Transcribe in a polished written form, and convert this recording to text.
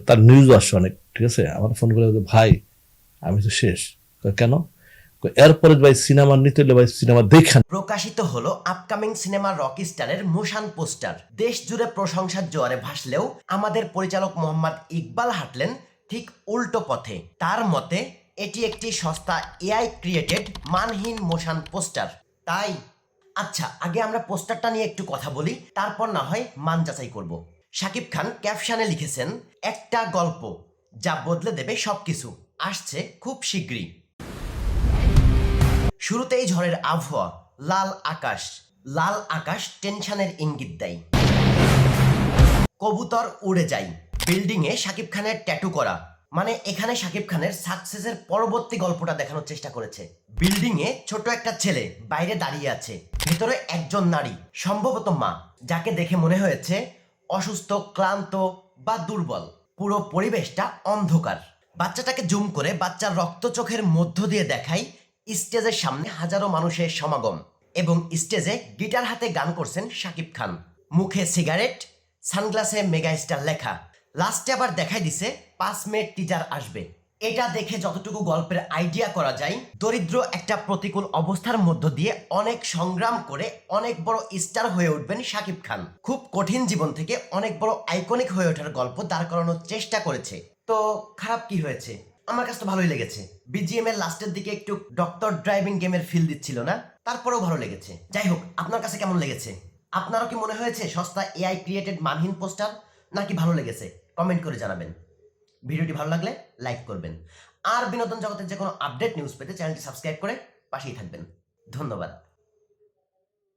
তার নিউজ আসছে অনেক, ঠিক আছে, আমার ফোন করে বলে, ভাই আমি তো শেষ। কেন? এরপরে ভাই সিনেমা নিতে হলে ভাই সিনেমা দেখেন। প্রকাশিত হলো আপকামিং সিনেমা রকিস্টারের মোশন পোস্টার। দেশ জুড়ে প্রশংসার জোয়ারে ভাসলেও আমাদের পরিচালক মোহাম্মদ ইকবাল হাঁটলেন ঠিক উল্টো পথে। তার মতে এটি একটি সস্তা এআই ক্রিয়েটেড মানহীন মোশন পোস্টার। তাই আচ্ছা, আগে আমরা পোস্টারটা নিয়ে একটু কথা বলি, তারপর না হয় মান যাচাই করব। শাকিব খান ক্যাপশনে লিখেছেন, একটা গল্প যা বদলে দেবে সবকিছু, আসছে খুব শীঘ্রই। শুরুতেই ঝড়ের আবহাওয়া, লাল আকাশ টেনশনের ইঙ্গিত দেয়। কবুতর উড়ে যায়। বিল্ডিং এ শাকিব খানের ট্যাটু করা, মানে এখানে শাকিব খানের সাকসেসের পরবর্তী গল্পটা দেখানোর চেষ্টা করেছে। বিল্ডিং এ ছোট একটা ছেলে বাইরে দাঁড়িয়ে আছে, ভেতরে একজন নারী, সম্ভবত মা, যাকে দেখে মনে হয়েছে অসুস্থ, ক্লান্ত বা দুর্বল। পুরো পরিবেশটা অন্ধকার। বাচ্চাটাকে জুম করে বাচ্চার রক্ত চোখের মধ্য দিয়ে দেখায় স্টেজের সামনে হাজারো মানুষের সমাগম, এবং স্টেজে গিটার হাতে গান করছেন শাকিব খান, মুখে সিগারেট, সানগ্লাসে মেগা স্টার লেখা। লাস্টে আবার দেখাই দিছে 5 মে টিজার আসবে। এটা দেখে যতটুকু গল্পের আইডিয়া করা যায়, দরিদ্র একটা প্রতিকূল অবস্থার মধ্য দিয়ে অনেক সংগ্রাম করে অনেক বড় স্টার হয়ে উঠবেন শাকিব খান। খুব কঠিন জীবন থেকে অনেক বড় আইকনিক হয়ে ওঠার গল্প দাঁড় করানোর চেষ্টা করেছে। তো খারাপ কি হয়েছে? আমার কাছে তো ভালোই লেগেছে। বিজিএম এর লাস্টের দিকে একটু ডক্টর ড্রাইভিং গেমের ফিল দিচ্ছিল না, তারপরেও ভালো লেগেছে। যাই হোক, আপনার কাছে কেমন লেগেছে? আপনারও কি মনে হয়েছে সস্তা এআই ক্রিয়েটেড মানহীন পোস্টার, নাকি ভালো লেগেছে? কমেন্ট করে জানাবেন। ভিডিওটি ভালো লাগলে লাইক করবেন, আর বিনোদন জগতের যে কোনো আপডেট নিউজ পেতে চ্যানেলটি সাবস্ক্রাইব করে পাশেই থাকবেন। ধন্যবাদ।